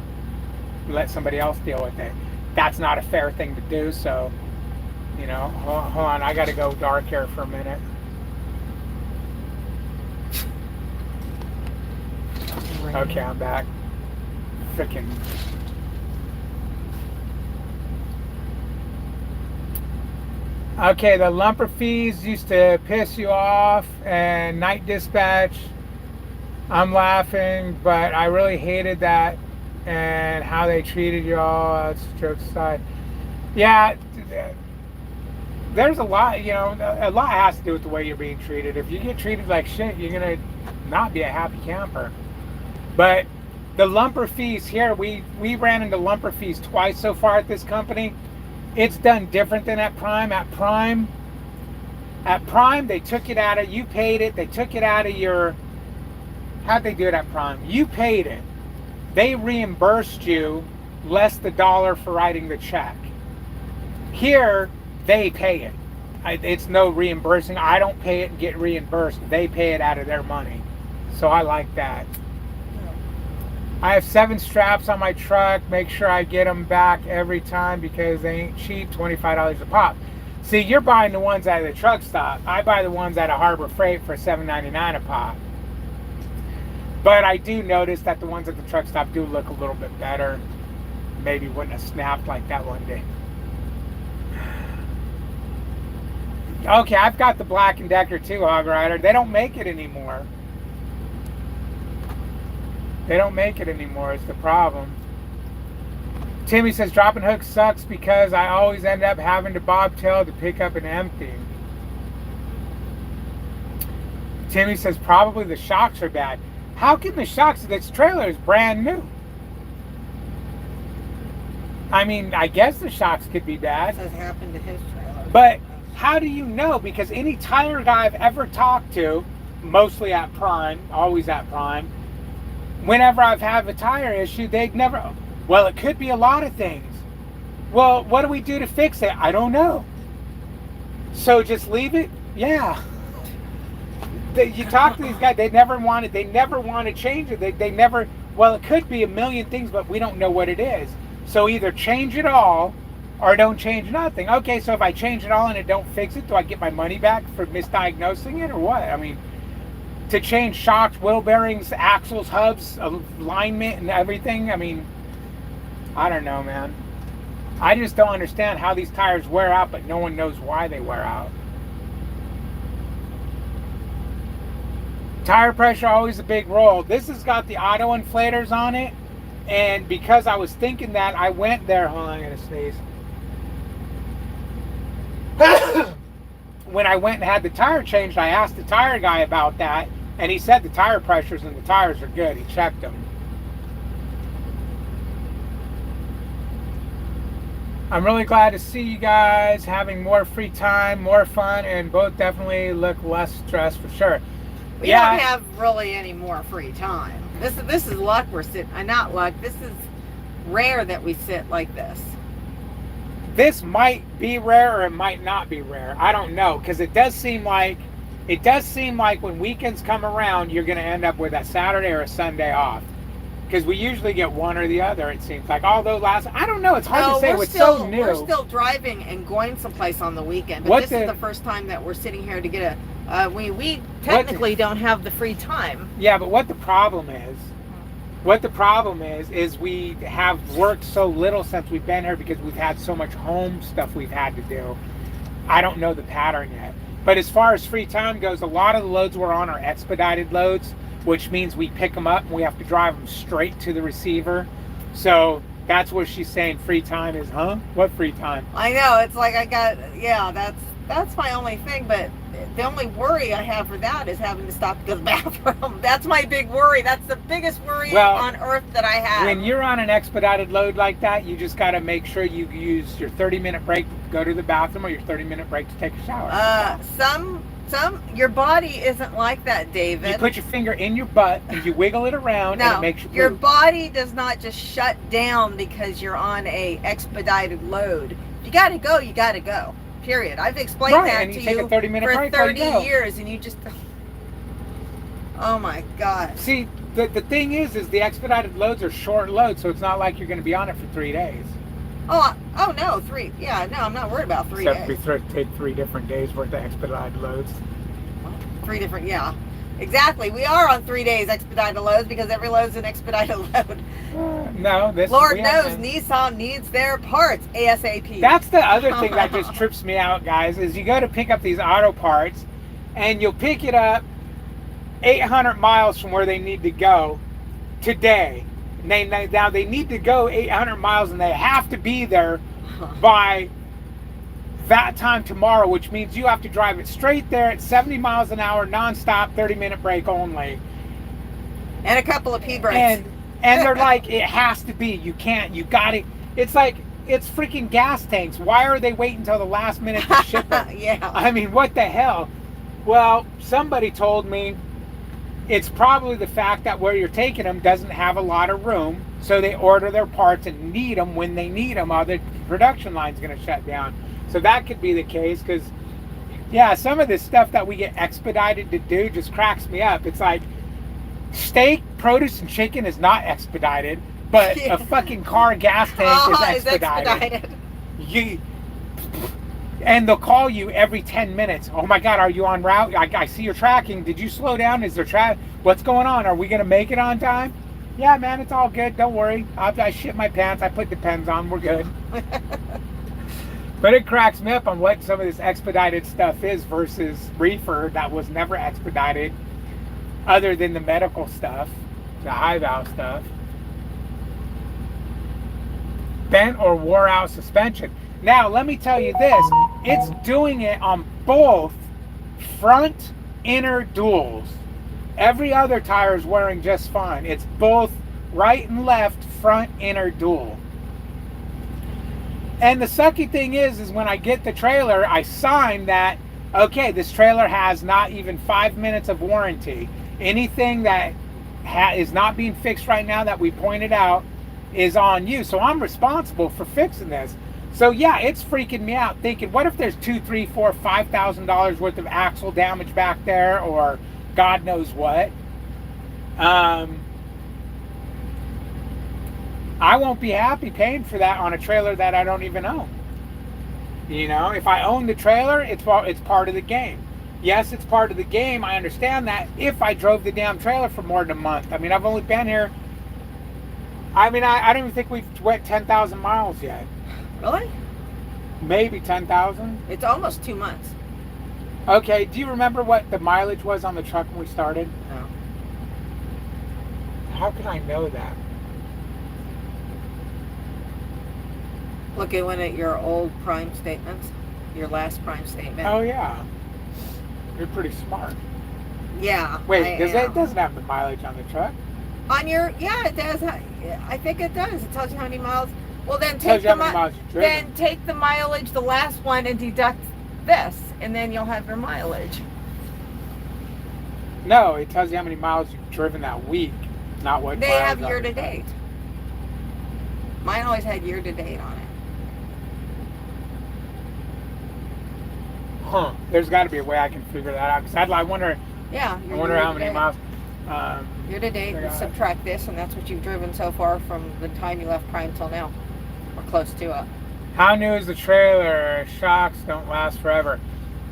let somebody else deal with it. That's not a fair thing to do, so, you know, hold on, I gotta go dark here for a minute. Okay, I'm back. Frickin'. Okay, the lumper fees used to piss you off, and night dispatch, I'm laughing, but I really hated that and how they treated y'all. That's jokes aside. Yeah, there's a lot, you know, a lot has to do with the way you're being treated. If you get treated like shit, you're gonna not be a happy camper. But the lumper fees here, we ran into lumper fees twice so far at this company. It's done different than at Prime. At Prime, they took it out of, you paid it, they took it out of your, how'd they do it at Prime? You paid it. They reimbursed you less the dollar for writing the check. Here, they pay it. It's no reimbursing. I don't pay it and get reimbursed. They pay it out of their money. So I like that. I have 7 straps on my truck. Make sure I get them back every time because they ain't cheap, $25 a pop. See, you're buying the ones at the truck stop. I buy the ones at a Harbor Freight for $7.99 a pop. But I do notice that the ones at the truck stop do look a little bit better. Maybe wouldn't have snapped like that one day. Okay, I've got the Black & Decker too, Hog Rider. They don't make it anymore. They don't make it anymore, is the problem. Timmy says, dropping hooks sucks because I always end up having to bobtail to pick up an empty. Timmy says, probably the shocks are bad. How can the shocks, this trailer is brand new? I mean, I guess the shocks could be bad. That happened to his trailer. But how do you know? Because any tire guy I've ever talked to, mostly at Prime, always at Prime, whenever I've had a tire issue, they'd never, well, it could be a lot of things. Well, what do we do to fix it? I don't know. So just leave it? Yeah. You talk to these guys, they never want to change it. They never, well, it could be a million things, but we don't know what it is. So either change it all or don't change nothing. Okay, so if I change it all and it don't fix it, do I get my money back for misdiagnosing it or what? I mean, to change shocks, wheel bearings, axles, hubs, alignment, and everything, I mean, I don't know, man. I just don't understand how these tires wear out, but no one knows why they wear out. Tire pressure, always a big role. This has got the auto inflators on it, and because I was thinking that, I went there. Hold on, I'm gonna sneeze. When I went and had the tire changed, I asked the tire guy about that, and he said the tire pressures in the tires are good. He checked them. I'm really glad to see you guys having more free time, more fun, and both definitely look less stressed for sure. We don't have really any more free time. This is luck we're sitting. Not luck. This is rare that we sit like this. This might be rare or it might not be rare. I don't know, because it does seem like when weekends come around, you're going to end up with a Saturday or a Sunday off. Because we usually get one or the other, it seems like. Although I don't know, it's hard to say. It's so new. We're still driving and going someplace on the weekend. But this is the first time that we're sitting here to get we technically don't have the free time. Yeah, but what the problem is we have worked so little since we've been here because we've had so much home stuff we've had to do. I don't know the pattern yet. But as far as free time goes, a lot of the loads we're on are expedited loads, which means we pick them up and we have to drive them straight to the receiver. So that's what she's saying free time is, huh? What free time? I know, it's like that's my only thing, but the only worry I have for that is having to stop to go to the bathroom. That's my big worry. That's the biggest worry on earth that I have. When you're on an expedited load like that, you just got to make sure you use your 30-minute break to go to the bathroom or your 30-minute break to take a shower. Your body isn't like that, David. You put your finger in your butt and you wiggle it around and it makes you poop. Your body does not just shut down because you're on a expedited load. You got to go, you got to go. Period. I've explained that to you for 30 years, and you just... Oh my God. See, the thing is the expedited loads are short loads, so it's not like you're going to be on it for 3 days. Oh no, 3. Yeah, no, I'm not worried about 3 days. Except we take 3 different days worth of expedited loads. 3 different, yeah. Exactly. We are on 3 days expedited loads because every load's an expedited load. No, Lord knows Nissan needs their parts ASAP. That's the other thing that just trips me out, guys, is you go to pick up these auto parts and you'll pick it up 800 miles from where they need to go today. Now they need to go 800 miles and they have to be there by that time tomorrow, which means you have to drive it straight there at 70 miles an hour, nonstop, 30-minute break only. And a couple of pee breaks. And they're like, it has to be. You can't. You got it. It's like, it's freaking gas tanks. Why are they waiting until the last minute to ship it? Yeah. I mean, what the hell? Well, somebody told me it's probably the fact that where you're taking them doesn't have a lot of room, so they order their parts and need them when they need them, or the production line's going to shut down. So that could be the case, because, yeah, some of this stuff that we get expedited to do just cracks me up. It's like, steak, produce, and chicken is not expedited, but a fucking car gas tank is expedited. And they'll call you every 10 minutes. Oh my God, are you en route? I see your tracking. Did you slow down? Is there traffic? What's going on? Are we going to make it on time? Yeah, man, it's all good. Don't worry. I shit my pants. I put Depends on. We're good. But it cracks me up on what some of this expedited stuff is versus reefer that was never expedited, other than the medical stuff, the high valve stuff. Bent or wore out suspension. Now, let me tell you this. It's doing it on both front inner duals. Every other tire is wearing just fine. It's both right and left front inner dual. And the sucky thing is when I get the trailer, I sign that, okay, this trailer has not even 5 minutes of warranty. Anything that is not being fixed right now that we pointed out is on you. So I'm responsible for fixing this. So yeah, it's freaking me out thinking, what if there's $2,000, $3,000, $4,000, $5,000 worth of axle damage back there, or God knows what. I won't be happy paying for that on a trailer that I don't even own. You know, if I own the trailer, it's part of the game. Yes, it's part of the game. I understand that. If I drove the damn trailer for more than a month, I mean, I've only been here. I mean, I don't even think we've went 10,000 miles yet. Really? Maybe 10,000. It's almost 2 months. Okay. Do you remember what the mileage was on the truck when we started? No. How can I know that? Look at one at your old prime statements, your last prime statement. Oh yeah. You're pretty smart. Yeah. Wait, it doesn't have the mileage on the truck? On your, yeah, it does. I think it does. It tells you how many miles. Well, then Tells you how many miles you've driven. then take the mileage, the last one, and deduct this, and then you'll have your mileage. No, it tells you how many miles you've driven that week, not what. They miles have on year the to truck. date. Mine always had year to date on it. Huh. There's got to be a way I can figure that out. Because I wonder. Yeah. I wonder how many miles. Year to date, and subtract this, and that's what you've driven so far from the time you left Prime till now, or close to it. How new is the trailer? Shocks don't last forever.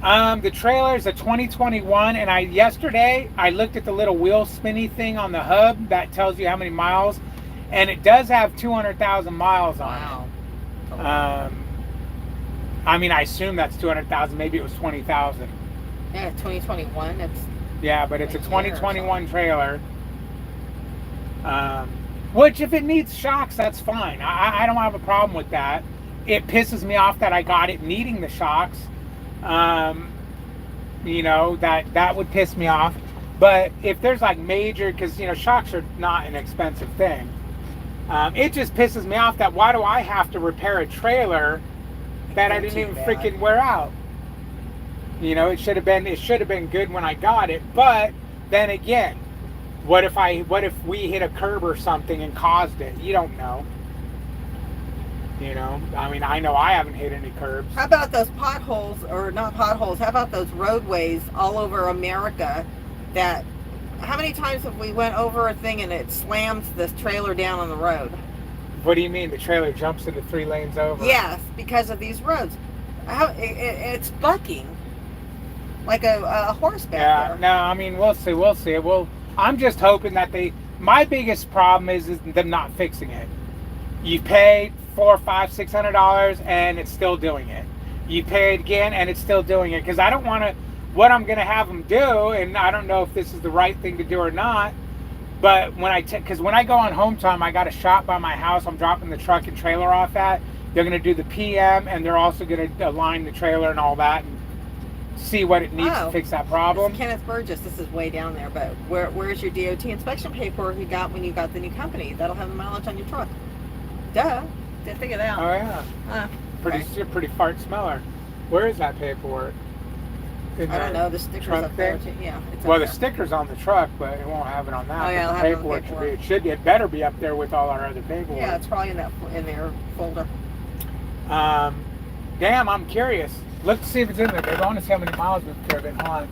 The trailer is a 2021, and yesterday I looked at the little wheel spinny thing on the hub that tells you how many miles, and it does have 200,000 miles on it. I mean, I assume that's 200,000. Maybe it was 20,000. Yeah, 2021. It's but it's a 2021 trailer. Which, if it needs shocks, that's fine. I don't have a problem with that. It pisses me off that I got it needing the shocks. You know, that would piss me off. But if there's like major, because, you know, shocks are not an expensive thing. It just pisses me off that why do I have to repair a trailer that I didn't even freaking wear out? You know, it should have been good when I got it. But then again, what if we hit a curb or something and caused it? You don't know. You know, I mean, I know I haven't hit any curbs. How about those potholes, or not potholes? How about those roadways all over America? How many times have we went over a thing and it slams this trailer down on the road? What do you mean? The trailer jumps into 3 lanes over? Yes, because of these roads. It's bucking like a horseback. Yeah, no, I mean, we'll see. Well, I'm just hoping that my biggest problem is them not fixing it. You paid $400, $500, $600 and it's still doing it. You pay it again and it's still doing it. Because I don't want to, what I'm going to have them do, and I don't know if this is the right thing to do or not, but because when I go on home time, I got a shop by my house I'm dropping the truck and trailer off at. They're going to do the PM, and they're also going to align the trailer and all that, and see what it needs to fix that problem. Kenneth Burgess, this is way down there, but where's your DOT inspection paperwork you got when you got the new company? That'll have the mileage on your truck. Duh. Didn't think of that. Oh yeah. Pretty fart smeller. Where is that paperwork? I don't know. The sticker's up there too. Yeah. Well, the sticker's on the truck, but it won't have it on that. Oh yeah, the paperwork should be. It better be up there with all our other paperwork. Yeah, it's probably in their folder. Damn, I'm curious. Let's see if it's in there. They want to see how many miles we've driven on.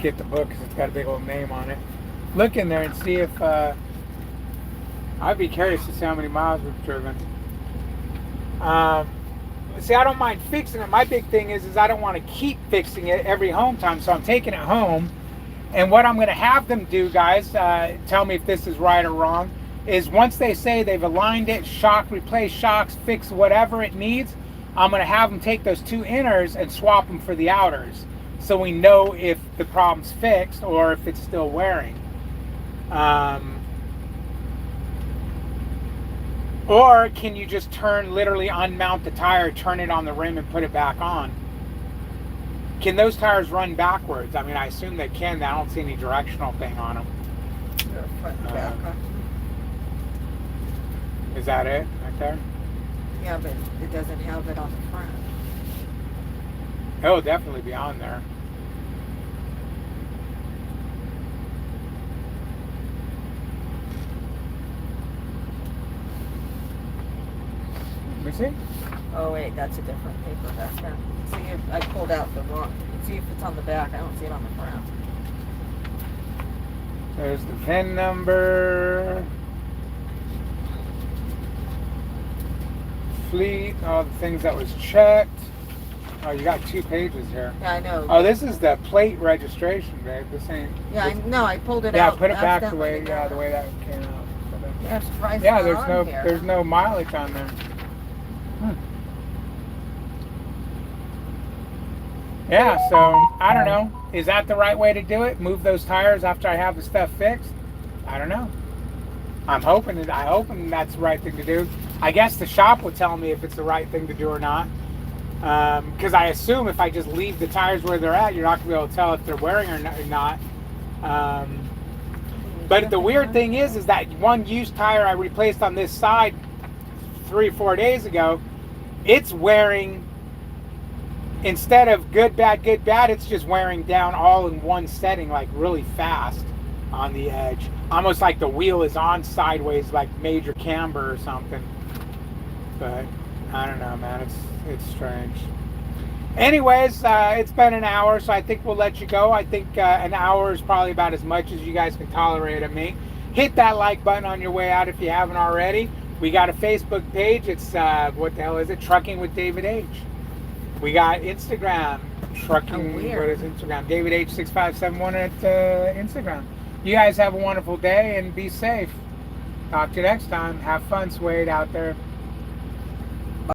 Get the book because it's got a big old name on it. Look in there and see if. I'd be curious to see how many miles we've driven. See, I don't mind fixing it. My big thing is I don't want to keep fixing it every home time, so I'm taking it home. And what I'm going to have them do, guys, tell me if this is right or wrong, is once they say they've aligned it, replace shocks, fix whatever it needs, I'm going to have them take those 2 inners and swap them for the outers, so we know if the problem's fixed or if it's still wearing. Or can you just literally unmount the tire, turn it on the rim, and put it back on? Can those tires run backwards? I mean, I assume they can. I don't see any directional thing on them. Front and back. Is that it right there? Yeah, but it doesn't have it on the front. It'll definitely be on there. Let me see. Oh wait, that's a different paper back there. See if I pulled out the wrong. See if it's on the back. I don't see it on the front. There's the VIN number. complete. All the things that was checked. Oh, you got 2 pages here. Yeah, I know. Oh, this is the plate registration, babe. This ain't. Yeah, I know. I pulled it Yeah, out. put it back the way. accidentally. Yeah, the way that came out. Yeah, I'm surprised Yeah, it's there's not no on here. there's no mileage on there. Yeah, so I don't know. Is that the right way to do it? Move those tires after I have the stuff fixed? I don't know. I'm hoping that's the right thing to do. I guess the shop will tell me if it's the right thing to do or not. Because I assume if I just leave the tires where they're at, you're not going to be able to tell if they're wearing or not. But the weird thing is that one used tire I replaced on this side 3 or 4 days ago, it's wearing, instead of good, bad, it's just wearing down all in one setting, like really fast on the edge. Almost like the wheel is on sideways, like major camber or something. But I don't know, man. It's strange. Anyways, it's been an hour, so I think we'll let you go. I think an hour is probably about as much as you guys can tolerate of me. Hit that like button on your way out if you haven't already. We got a Facebook page. It's, what the hell is it? Trucking with David H. We got Instagram. Trucking, what is Instagram? David H6571 at Instagram. You guys have a wonderful day and be safe. Talk to you next time. Have fun, Suede, out there.